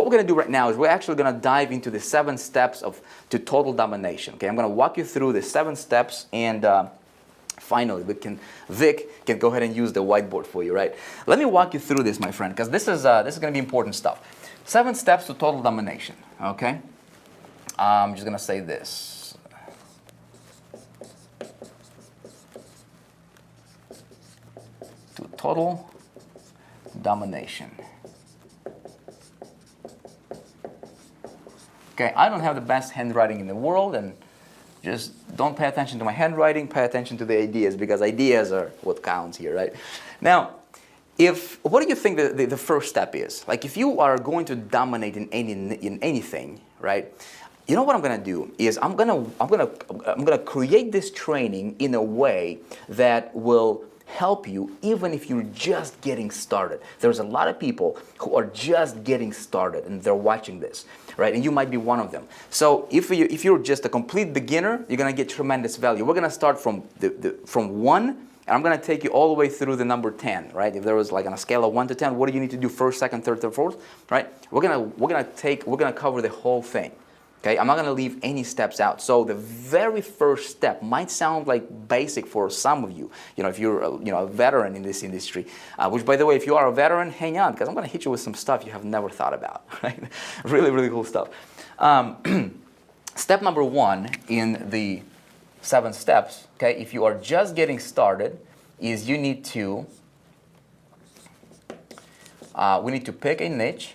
we're going to do right now is we're actually going to dive into the 7 steps to total domination. Okay, I'm going to walk you through the 7 steps, and finally, Vic can go ahead and use the whiteboard for you, right? Let me walk you through this, my friend, because this is going to be important stuff. 7 steps to total domination. Okay, I'm just going to say this. To total domination. Okay, I don't have the best handwriting in the world, and just don't pay attention to my handwriting, pay attention to the ideas, because ideas are what counts here, right? Now, what do you think the first step is? Like, if you are going to dominate in anything, right? You know what I'm gonna do is I'm gonna create this training in a way that will help you even if you're just getting started. There's a lot of people who are just getting started and they're watching this, right? And you might be one of them. So if you're just a complete beginner, you're gonna get tremendous value. We're gonna start from 1, and I'm gonna take you all the way through the number 10, right? If there was like on a scale of 1 to 10, what do you need to do first, second, third, fourth, right? We're gonna cover the whole thing. Okay, I'm not going to leave any steps out. So the very first step might sound like basic for some of you. You know, if you're a veteran in this industry, which, by the way, if you are a veteran, hang on, because I'm going to hit you with some stuff you have never thought about. Right? Really, really cool stuff. Step number 1 in the 7 steps. Okay, if you are just getting started, is you need to we need to pick a niche.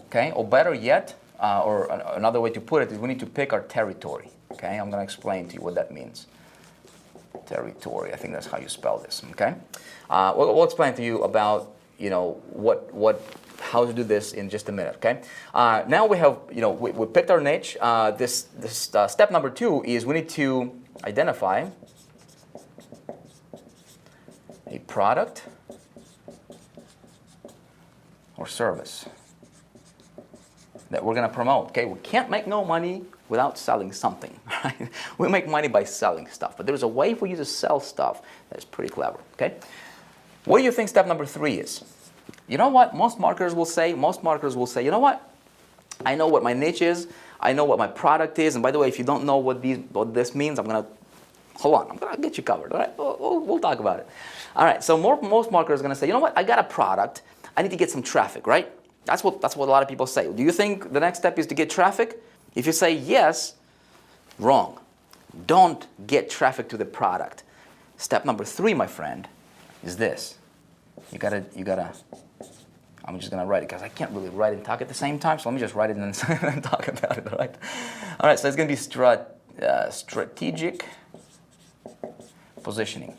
Okay, or better yet, or another way to put it is we need to pick our territory. Okay, I'm going to explain to you what that means. Territory, I think that's how you spell this. Okay, we'll explain to you about how to do this in just a minute. Okay, now we have we picked our niche. This step number 2 is we need to identify a product or service that we're going to promote. Okay, we can't make no money without selling something. Right? We make money by selling stuff, but there's a way for you to sell stuff that's pretty clever. Okay, what do you think step number 3 is? You know what most marketers will say? Most marketers will say, you know what? I know what my niche is. I know what my product is. And by the way, if you don't know what this means, I'm gonna get you covered. All right, we'll talk about it. All right. So most marketers are gonna say, you know what? I got a product. I need to get some traffic, right? That's what a lot of people say. Do you think the next step is to get traffic? If you say yes, wrong. Don't get traffic to the product. Step number 3, my friend, is this. You gotta. I'm just gonna write it because I can't really write and talk at the same time. So let me just write it and then talk about it. All right. All right. So it's gonna be strategic positioning.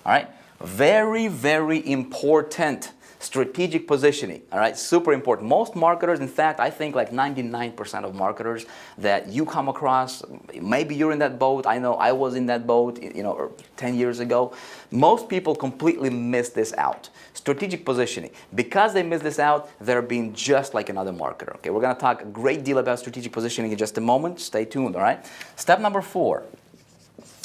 All right. Very, very important. Strategic positioning. All right, super important. Most marketers, in fact, I think like 99% of marketers that you come across, maybe you're in that boat. I know I was in that boat, 10 years ago. Most people completely miss this out. Strategic positioning. Because they miss this out, they're being just like another marketer. Okay, we're going to talk a great deal about strategic positioning in just a moment. Stay tuned. All right. Step number 4.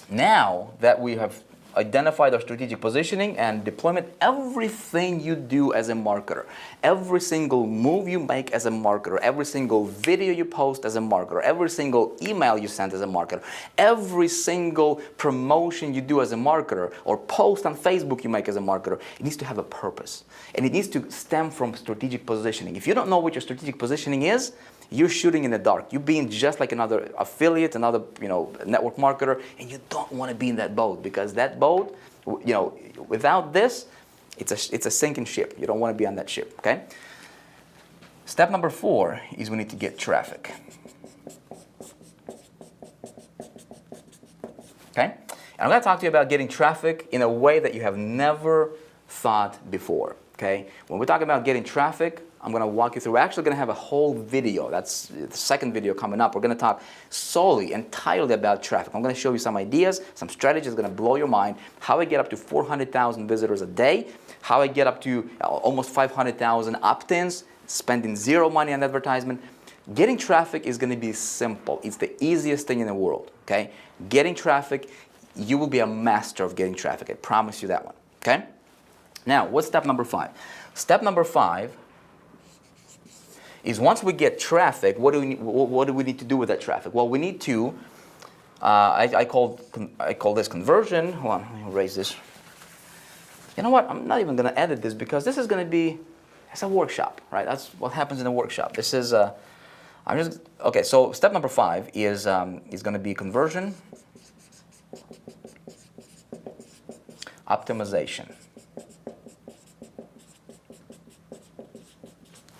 Now that we have identified our strategic positioning and deployment, everything you do as a marketer, every single move you make as a marketer, every single video you post as a marketer, every single email you send as a marketer, every single promotion you do as a marketer or post on Facebook you make as a marketer, it needs to have a purpose. And it needs to stem from strategic positioning. If you don't know what your strategic positioning is, you're shooting in the dark. You're being just like another affiliate, another network marketer, and you don't want to be in that boat, because that boat, without this, it's a sinking ship. You don't want to be on that ship. Okay. Step number 4 is we need to get traffic. Okay. And I'm going to talk to you about getting traffic in a way that you have never thought before. Okay. When we're talking about getting traffic, I'm going to walk you through. We're actually going to have a whole video. That's the second video coming up. We're going to talk solely, entirely about traffic. I'm going to show you some ideas, some strategies going to blow your mind. How I get up to 400,000 visitors a day. How I get up to almost 500,000 opt-ins, spending zero money on advertisement. Getting traffic is going to be simple. It's the easiest thing in the world. Okay? Getting traffic, you will be a master of getting traffic. I promise you that one, okay? Now, what's step number 5? Step number 5 is once we get traffic, what do we need to do with that traffic? Well, we need to, I call this conversion. Hold on, let me erase this. You know what? I'm not even going to edit this because this is going to be, it's a workshop, right? That's what happens in a workshop. This is, okay, so step number 5 is going to be conversion optimization.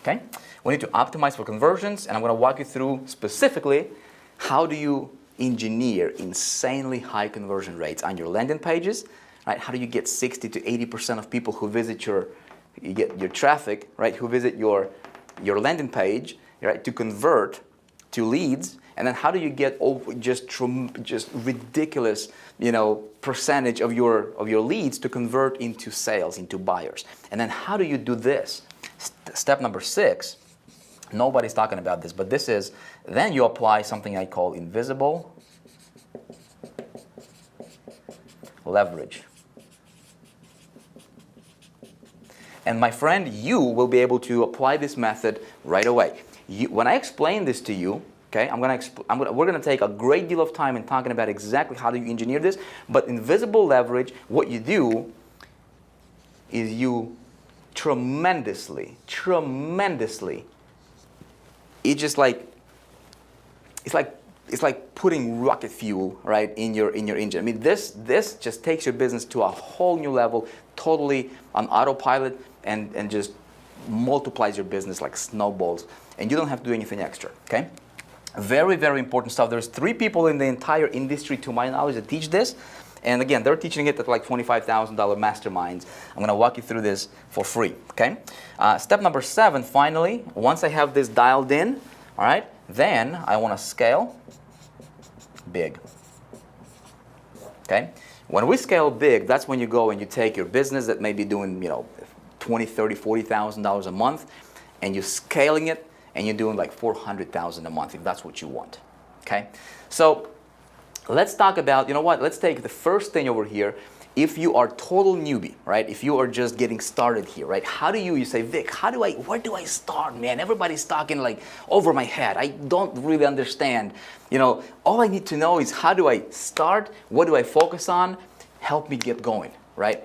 Okay? We need to optimize for conversions, and I'm going to walk you through specifically how do you engineer insanely high conversion rates on your landing pages, right? How do you get 60 to 80% of people who visit your traffic, right? Who visit your landing page, right? To convert to leads, and then how do you get just ridiculous, percentage of your leads to convert into sales, into buyers, and then how do you do this? Step number 6. Nobody's talking about this, but this is, then you apply something I call invisible leverage. And my friend, you will be able to apply this method right away. When I explain this to you, okay, we're going to take a great deal of time in talking about exactly how do you engineer this, but invisible leverage, what you do is you tremendously, it's like putting rocket fuel, right, in your engine. I mean, this just takes your business to a whole new level, totally on autopilot, and just multiplies your business like snowballs, and you don't have to do anything extra, okay? Very, very important stuff. There's 3 people in the entire industry, to my knowledge, that teach this. And again, they're teaching it at like $25,000 masterminds. I'm going to walk you through this for free, okay? Step number 7, finally, once I have this dialed in, all right, then I want to scale big, okay? When we scale big, that's when you go and you take your business that may be doing, $20,000, $30,000, $40,000 a month, and you're scaling it, and you're doing like $400,000 a month if that's what you want, okay? So let's talk about, let's take the first thing over here. If you are total newbie, right? If you are just getting started here, right? How do you say, Vic, where do I start, man? Everybody's talking like over my head. I don't really understand. All I need to know is how do I start? What do I focus on? Help me get going, right?